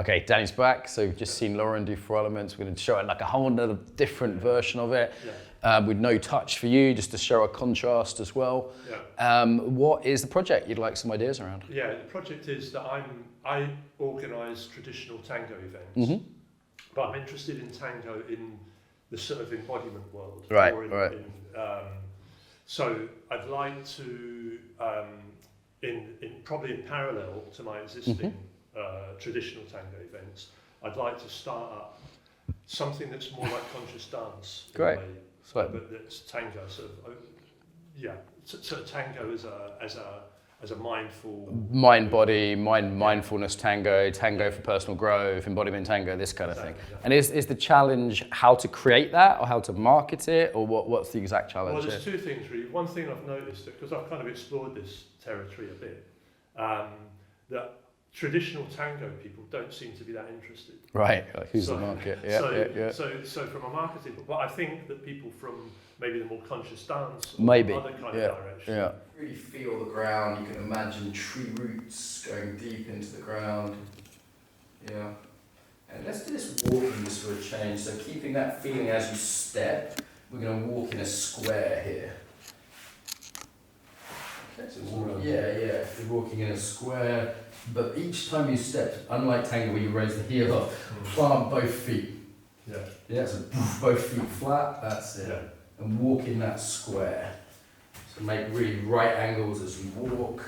Okay, Danny's back. So we've just seen Lauren do 4 elements. We're going to show it like a whole other different version of it. With no touch for you, just to show a contrast as well. What is the project you'd like some ideas around? Yeah, the project is that I organise traditional tango events, but I'm interested in tango in the sort of embodiment world. Right, or so I'd like to, probably in parallel to my existing traditional tango events, I'd like to start up something that's more like conscious dance. Great. But that's tango, sort of, sort of tango as a mindful... Mind-body, mindfulness tango, tango for personal growth, embodiment tango, this kind of thing. Exactly. And is the challenge how to create that or how to market it, or what's the exact challenge? Well, there's 2 things really. One thing I've noticed, because I've kind of explored this territory a bit, that traditional tango people don't seem to be that interested. Right, like who's the market? So from a marketing, but I think that people from maybe the more conscious dance or maybe other kind of direction. Really feel the ground. You can imagine tree roots going deep into the ground. Yeah. And let's do this walking just for a change. So keeping that feeling as you step, we're going to walk in a square here. Okay, so you're walking in a square, but each time you step, unlike tango where you raise the heel up, plant both feet. So both feet flat, that's it. And walk in that square. So make really right angles as you walk.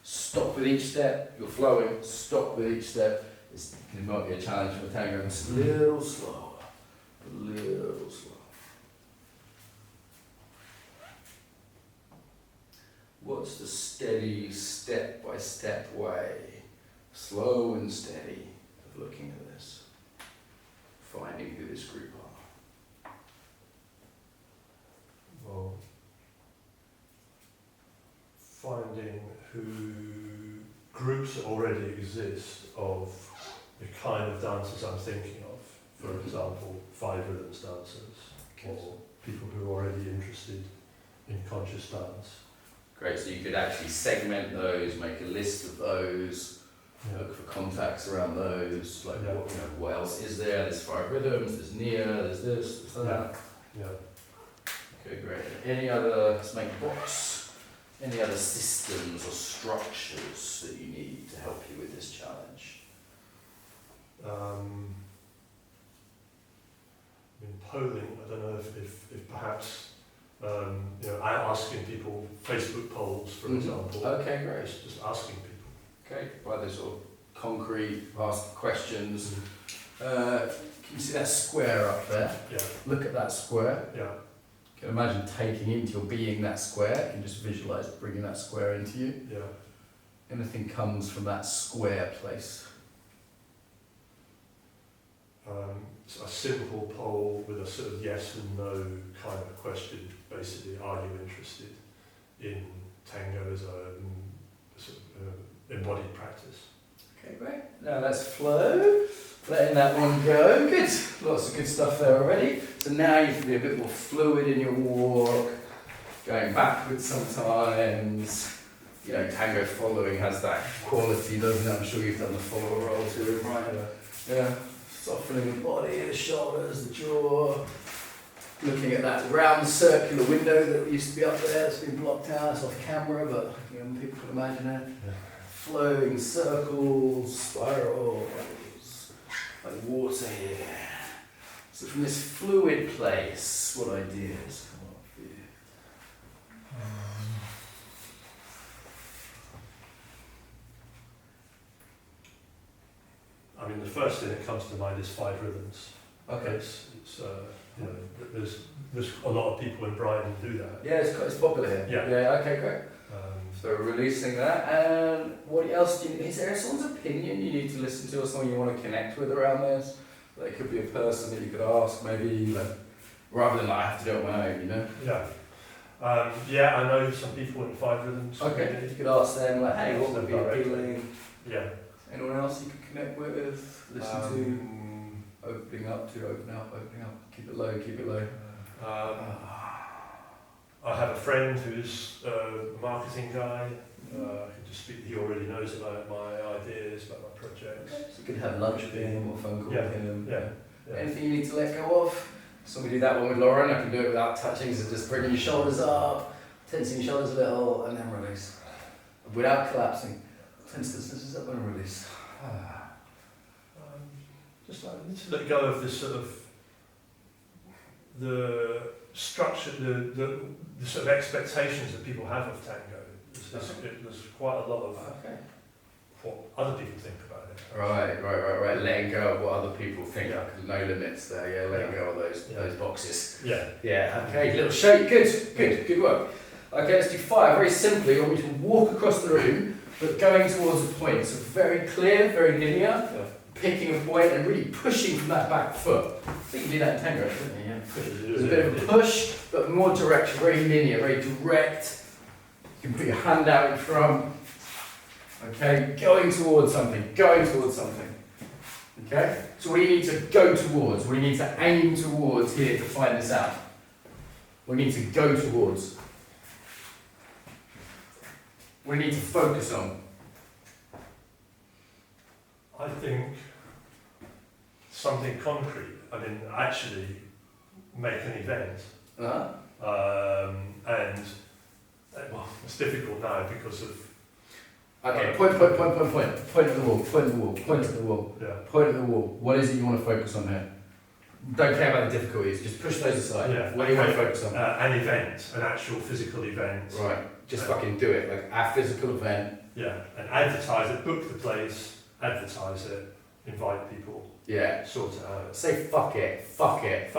Stop with each step, you're flowing, stop with each step. It might be a challenge for tango, just a little slower, a little slower. What's the steady, step-by-step way, slow and steady, of looking at this, finding who this group are? Well, finding who groups that already exist of the kind of dancers I'm thinking of. For example, 5 rhythms dancers, or people who are already interested in conscious dance. Great, so you could actually segment those, make a list of those, look for contacts around those, like what else is there? There's 5 rhythms, there's Nia, there's this, there's that. Okay, great. Any other, let's make a box, any other systems or structures that you need to help you with this challenge? In polling, I don't know if perhaps asking people, Facebook polls, for example. Okay, great. Just asking people. Okay, by the sort of concrete, ask questions. Can you see that square up there? Look at that square. You can imagine taking into your being that square. You can just visualize bringing that square into you. Anything comes from that square place. A simple poll with a sort of yes and no kind of question. Basically, are you interested in tango as a sort of embodied practice? Okay, great. Now let's flow. Letting that one go. Good. Lots of good stuff there already. So now you can be a bit more fluid in your walk, going backwards sometimes. You know, tango following has that quality, doesn't it? I'm sure you've done the follower roll too, right? Softening the body, the shoulders, the jaw. Looking at that round circular window that used to be up there, it's been blocked out, it's off camera, but people can imagine it. Flowing circles, spirals, like water here. So from this fluid place, what ideas come up for you? I mean, the first thing that comes to mind is 5 rhythms. Okay. There's a lot of people in Brighton who do that. Yeah, it's popular here. Yeah, okay, great. So releasing that, and what else do you, is there someone's opinion you need to listen to or someone you want to connect with around this? There could be a person that you could ask, maybe, rather than I have to do it on my own, you know? I know some people in 5 rhythms. Okay, you could ask them, hey, what would be appealing? Anyone else you could connect with, listen to, open up, keep it low. I have a friend who's a marketing guy. I can just speak. He already knows about my ideas, about my projects. So you could have lunch with him or a phone call with him. Yeah. Anything you need to let go of? So we do that one with Lauren. I can do it without touching, so just bringing your shoulders up, tensing your shoulders a little, and then release. Without collapsing. Tense the senses up and release. Just like need to let go of this sort of the structure, the sort of expectations that people have of tango. There's quite a lot of what other people think about it. Right. Letting go of what other people think. Yeah. No limits there. Yeah, letting go of those boxes. Yeah. Okay. Little shake. Good work. Okay, let's do 5. Very simply, I want you to walk across the room, but going towards a point. So very clear, very linear. Yeah. Picking a point and really pushing from that back foot. I think you do that in tango, don't you? Yeah. There's a bit of a push, but more direct, very linear, very direct. You can put your hand out in front. Okay, going towards something. Okay? So what do you need to go towards? What do you need to aim towards here to find this out? What do you need to go towards? What do you need to focus on? I think something concrete. I mean, actually make an event. And well, it's difficult now because of. Okay, point at the wall. Yeah. Point at the wall. What is it you want to focus on here? Don't care about the difficulties, just push those aside. Yeah. What do you want to focus on? An event, an actual physical event. Right, just fucking do it. Like a physical event. Yeah, and advertise it, book the place, advertise it, invite people, Yeah. sort it out. Say fuck it. Fuck it.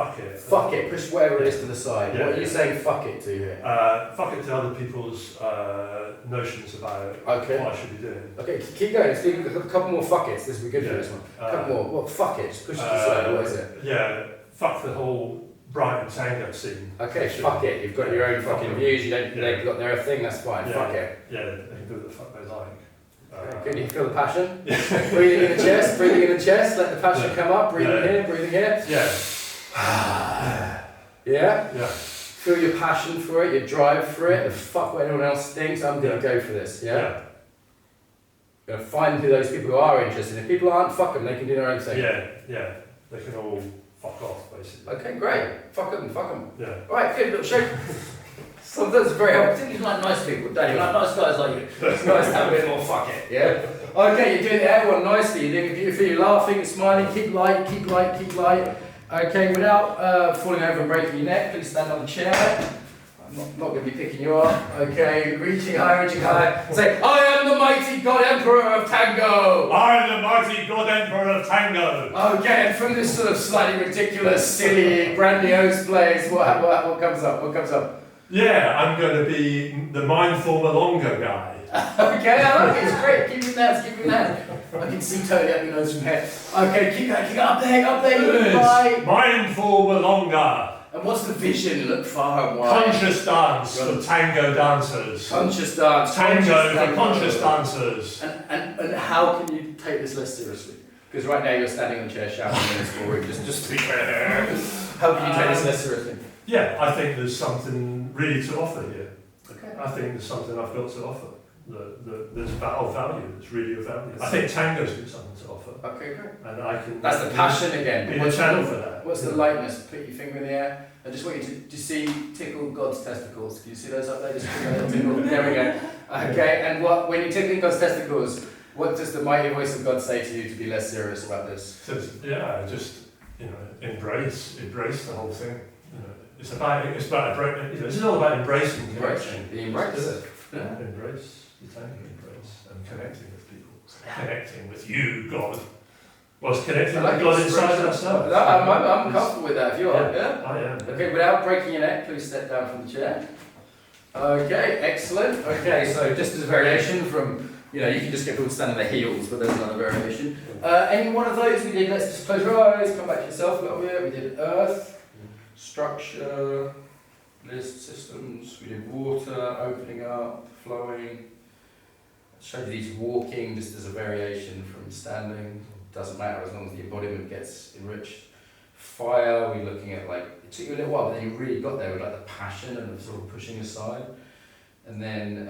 Push whatever it is to the side. Yeah, What are you saying fuck it to here? Fuck it to other people's notions about Okay. what I should be doing. Okay, keep going. Let's do a couple more fuck it's. This will be good for this one. A couple more. What? Fuck it. Just push it to the side. What is it? Yeah, fuck the whole Brighton tango scene. Okay, fuck it. You've got your own fucking views. They've got their thing. That's fine. Yeah. Fuck it. Yeah, they can do what the fuck they like. Good, you feel the passion? Breathing in the chest, let the passion come up, breathing here. Yeah. Yeah? Feel your passion for it, your drive for it, fuck what anyone else thinks, I'm going to go for this, yeah? Going to find who those people who are interested. If people aren't, fuck them, they can do their own thing. Yeah. They can all fuck off, basically. Okay, great. Fuck them. Yeah. Alright, good, little shake. Sometimes it's very helpful. You like nice people, don't you? Like nice guys like you. It's nice to have a bit more fuck it, yeah? Okay, you're doing everyone nicely. You're doing it beautifully. You're laughing, smiling. Keep light. Okay, without falling over and breaking your neck, please stand on the chair. I'm not going to be picking you up. Okay, reaching high. Say, I am the mighty God Emperor of Tango. I am the mighty God Emperor of Tango. Okay, and from this sort of slightly ridiculous, silly, grandiose place, what comes up? Yeah, I'm going to be the Mindful Malonga guy. Okay, I like it, it's great. Keep it that. I can see totally up your nose from here. Okay, keep going, up there, right. Mindful Malonga. And what's the vision? Look far and wide. Conscious dance for tango dancers. Conscious dance. Tango for conscious dancers. And how can you take this less seriously? Because right now you're standing on the chair shouting in this ballroom, just to be fair. How can you take this less seriously? Yeah, I think there's something really to offer here. Okay. I think there's something I've got to offer. There's of value. It's really of value. I think tango's got something to offer. Okay, great. And I can. That's the passion again. Be the channel for that. What's the lightness? Put your finger in the air. I just want you to see tickle God's testicles. Can you see those up there? Just tickle. There we go. Okay. And when you're tickling God's testicles, what does the mighty voice of God say to you to be less serious about this? Yeah, just embrace the whole thing. It's about this is all about embracing connection. The embrace. Is it? Yeah. Embrace the tango, embrace and connecting with people. Connecting with you, God. What's connecting with God inside ourselves? I'm comfortable with that if you are. Yeah. I am. Okay, without breaking your neck, please step down from the chair. Okay, excellent. Okay, so just as a variation from, you can just get people to stand on their heels, but there's another variation. Any one of those we did, let's just close your eyes, come back to yourself a little bit. We did earth, structure, list systems, we did water, opening up, flowing. Showed you these walking just as a variation from standing. Doesn't matter as long as the embodiment gets enriched. Fire, we're looking at it took you a little while, but then you really got there with the passion and the sort of pushing aside. And then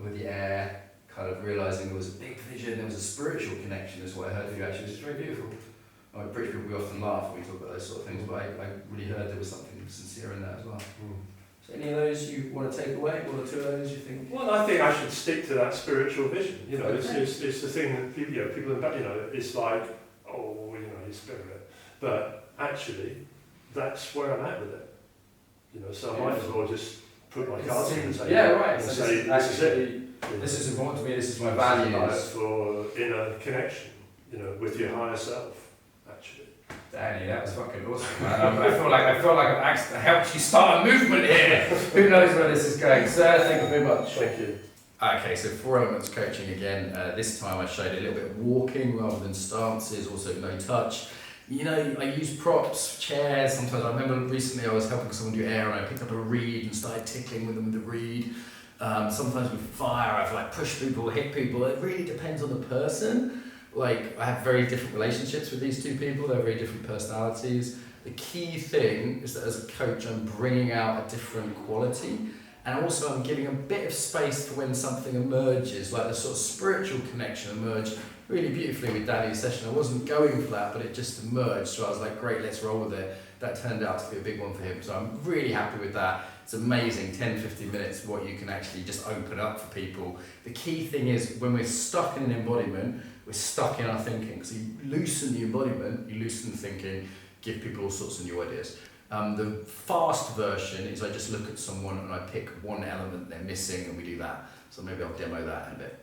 with the air, kind of realising there was a big vision, there was a spiritual connection is what I heard of you actually, which is very beautiful. Like British people, we often laugh when we talk about those sort of things, but I really heard there was something sincere in that as well. So any of those you want to take away, one or two of those you think? Well, I think I should stick to that spiritual vision. You know, it's the thing that people, it's like, oh, your spirit. But actually, that's where I'm at with it. So I might as well just put my cards on the table. Yeah, right. And So say, this is it. This is important to me, this is my Like values. for inner connection, with your higher self, actually. Danny, that was fucking awesome, man. I feel like I've helped you start a movement here. Who knows where this is going? Sir, thank you very much. Thank you. Okay, so 4 elements coaching again. This time I showed a little bit of walking rather than stances, also no touch. I use props, chairs. Sometimes I remember recently I was helping someone do air and I picked up a reed and started tickling with them with the reed. Sometimes with fire, I've pushed people, hit people. It really depends on the person. I have very different relationships with these two people. They're very different personalities. The key thing is that as a coach, I'm bringing out a different quality. And also I'm giving a bit of space for when something emerges, like the sort of spiritual connection emerged really beautifully with Danny's session. I wasn't going for that, but it just emerged. So I was like, great, let's roll with it. That turned out to be a big one for him. So I'm really happy with that. It's amazing, 10, 15 minutes, what you can actually just open up for people. The key thing is when we're stuck in an embodiment, we're stuck in our thinking. So you loosen the embodiment, you loosen the thinking, give people all sorts of new ideas. The fast version is I just look at someone and I pick one element they're missing and we do that. So maybe I'll demo that in a bit.